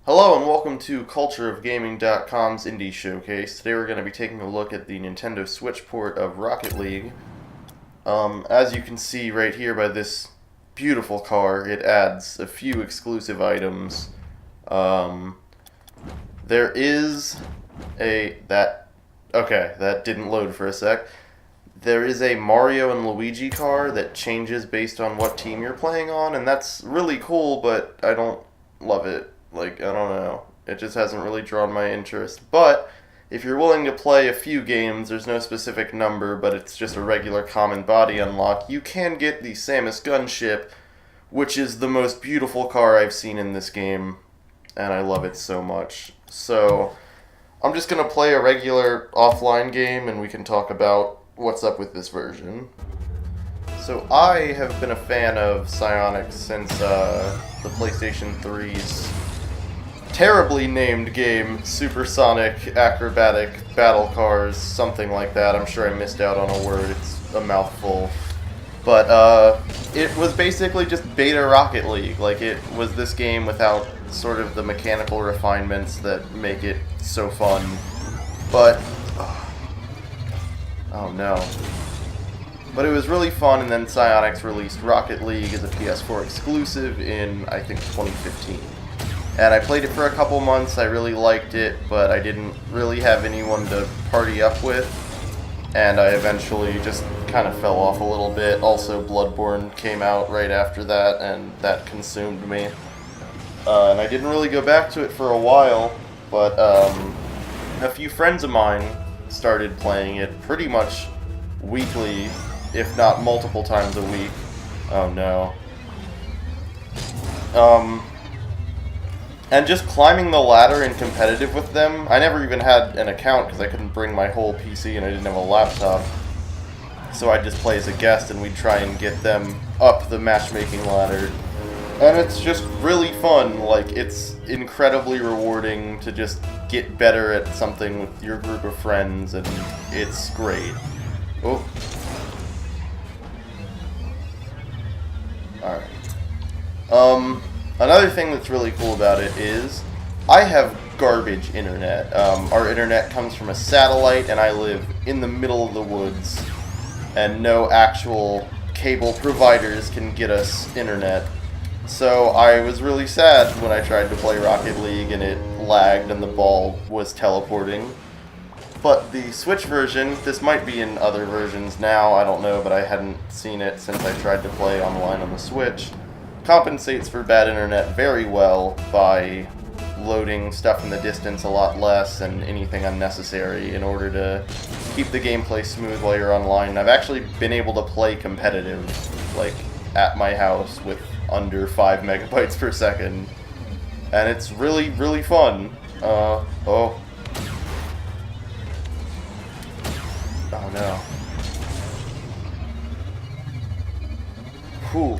Hello and welcome to CultureOfGaming.com's Indie Showcase. Today we're going to be taking a look at the Nintendo Switch port of Rocket League. As you can see right here by this beautiful car, it adds a few exclusive items. There is that didn't load for a sec. There is a Mario and Luigi car that changes based on what team you're playing on, and that's really cool, but I don't love it. I don't know. It just hasn't really drawn my interest. But if you're willing to play a few games, there's no specific number, but it's just a regular common body unlock, you can get the Samus gunship, which is the most beautiful car I've seen in this game, and I love it so much. So, I'm just going to play a regular offline game, and we can talk about what's up with this version. So, I have been a fan of Psyonix since the PlayStation 3's terribly named game, Supersonic Acrobatic Battle Cars, something like that. I'm sure I missed out on a word, it's a mouthful. But it was basically just beta Rocket League. It was this game without sort of the mechanical refinements that make it so fun. But, oh no. But it was really fun, and then Psyonix released Rocket League as a PS4 exclusive in, I think, 2015. And I played it for a couple months, I really liked it, but I didn't really have anyone to party up with, and I eventually just kind of fell off a little bit. Also, Bloodborne came out right after that, and that consumed me. And I didn't really go back to it for a while, but a few friends of mine started playing it pretty much weekly, if not multiple times a week. Oh no. And just climbing the ladder in competitive with them, I never even had an account because I couldn't bring my whole PC and I didn't have a laptop. So I'd just play as a guest and we'd try and get them up the matchmaking ladder. And it's just really fun. It's incredibly rewarding to just get better at something with your group of friends, and it's great. Oh. Alright. Another thing that's really cool about it is I have garbage internet. Our internet comes from a satellite, and I live in the middle of the woods, and no actual cable providers can get us internet. So I was really sad when I tried to play Rocket League and it lagged and the ball was teleporting. But the Switch version, this might be in other versions now, I don't know, but I hadn't seen it since I tried to play online on the Switch, compensates for bad internet very well by loading stuff in the distance a lot less and anything unnecessary in order to keep the gameplay smooth while you're online. I've actually been able to play competitive, at my house with under 5 megabytes per second, and it's really, really fun. Oh no. Whew.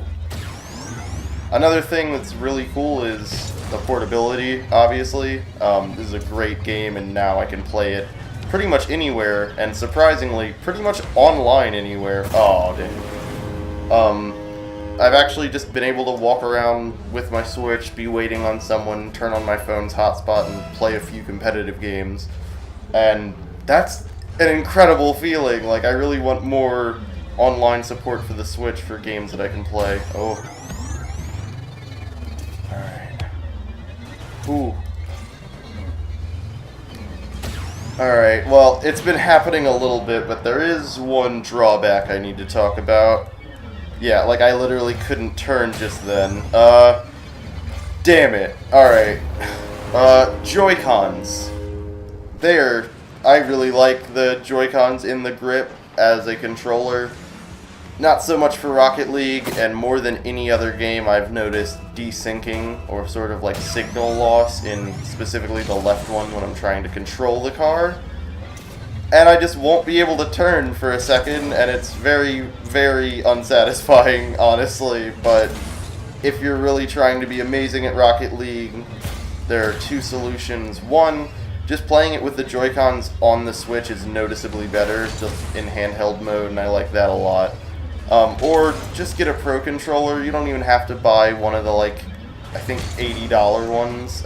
Another thing that's really cool is the portability, obviously. This is a great game, and now I can play it pretty much anywhere, and surprisingly, pretty much online anywhere. Oh, dang. I've actually just been able to walk around with my Switch, be waiting on someone, turn on my phone's hotspot, and play a few competitive games. And that's an incredible feeling. I really want more online support for the Switch for games that I can play. Oh. Ooh. Alright, well, it's been happening a little bit, but there is one drawback I need to talk about. Yeah, I literally couldn't turn just then. Damn it. Alright. Joy-Cons. I really like the Joy-Cons in the grip as a controller. Not so much for Rocket League, and more than any other game I've noticed desyncing, or sort of signal loss in specifically the left one when I'm trying to control the car. and I just won't be able to turn for a second, and it's very, very unsatisfying, honestly. But if you're really trying to be amazing at Rocket League, there are two solutions. One, just playing it with the Joy-Cons on the Switch is noticeably better, just in handheld mode, and I like that a lot. Or just get a Pro Controller. You don't even have to buy one of the, like, I think $80 ones,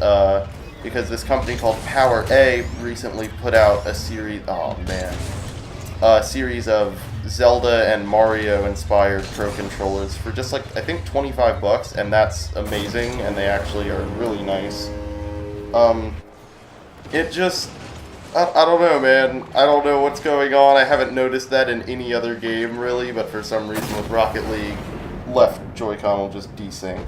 because this company called Power A recently put out a series, a series of Zelda and Mario inspired Pro Controllers for just like, I think $25, and that's amazing, and they actually are really nice. It just, I don't know, man. I don't know what's going on. I haven't noticed that in any other game, really, but for some reason with Rocket League, left Joy-Con will just desync.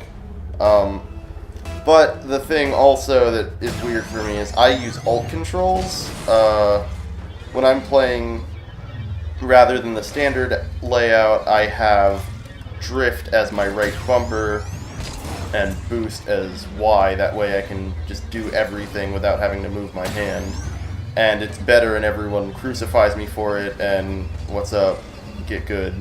But the thing also that is weird for me is I use alt controls when I'm playing. Rather than the standard layout, I have drift as my right bumper and boost as Y. That way I can just do everything without having to move my hand. And it's better, and everyone crucifies me for it, and what's up, get good.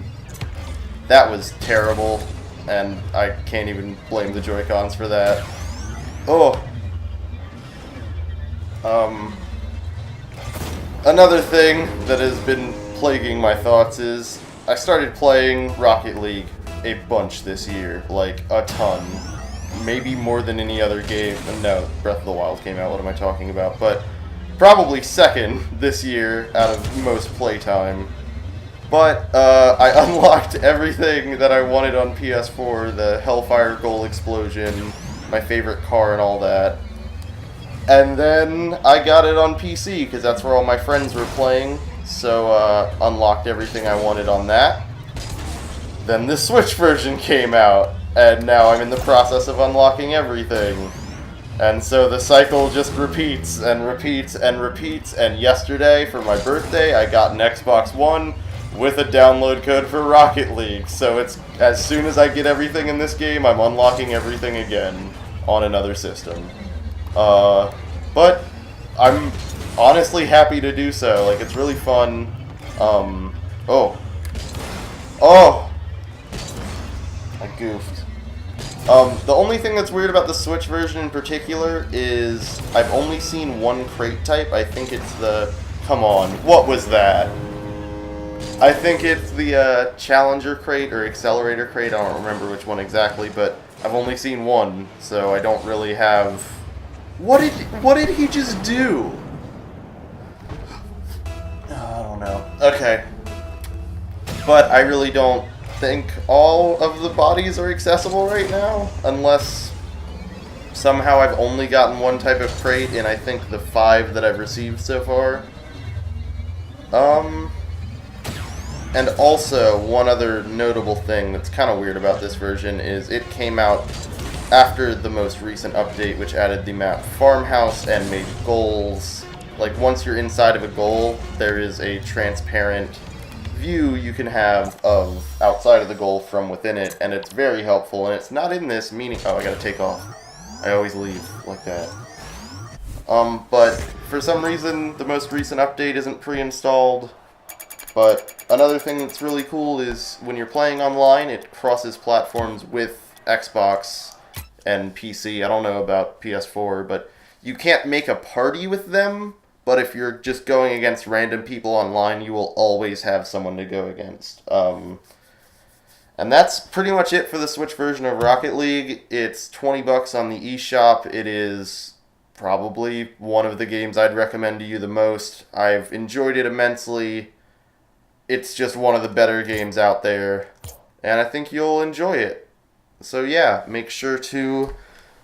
That was terrible, and I can't even blame the Joy-Cons for that. Oh. Another thing that has been plaguing my thoughts is I started playing Rocket League a bunch this year, like a ton. Maybe more than any other game. No, Breath of the Wild came out, what am I talking about? But probably second this year out of most playtime. But I unlocked everything that I wanted on PS4, the Hellfire Goal Explosion, my favorite car and all that. And then I got it on PC, because that's where all my friends were playing. So unlocked everything I wanted on that. Then the Switch version came out, and now I'm in the process of unlocking everything. And so the cycle just repeats and repeats and repeats, and yesterday, for my birthday, I got an Xbox One with a download code for Rocket League. So it's as soon as I get everything in this game, I'm unlocking everything again on another system. But I'm honestly happy to do so. Like, it's really fun. Oh, I goofed. The only thing that's weird about the Switch version in particular is I've only seen one crate type. I think it's the... Come on, what was that? I think it's the Challenger crate or Accelerator crate. I don't remember which one exactly, but I've only seen one, so I don't really have... What did he just do? I don't know. Okay. But I really don't think all of the bodies are accessible right now, unless somehow I've only gotten one type of crate in I think the 5 that I've received so far. And also, one other notable thing that's kind of weird about this version is it came out after the most recent update, which added the map Farmhouse and made goals. Like, once you're inside of a goal, there is a transparent view you can have of outside of the goal from within it, and it's very helpful, and it's not in this, meaning... Oh, I gotta take off. I always leave like that. But for some reason, the most recent update isn't pre-installed. But another thing that's really cool is when you're playing online, it crosses platforms with Xbox and PC. I don't know about PS4, but you can't make a party with them. But if you're just going against random people online, you will always have someone to go against. And that's pretty much it for the Switch version of Rocket League. It's $20 on the eShop. It is probably one of the games I'd recommend to you the most. I've enjoyed it immensely. It's just one of the better games out there, and I think you'll enjoy it. So yeah, make sure to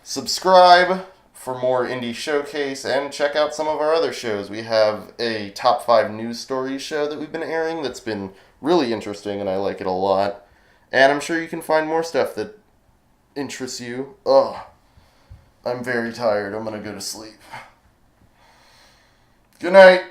subscribe for more Indie Showcase, and check out some of our other shows. We have a Top 5 News Stories show that we've been airing that's been really interesting, and I like it a lot. And I'm sure you can find more stuff that interests you. Ugh, I'm very tired. I'm gonna go to sleep. Good night.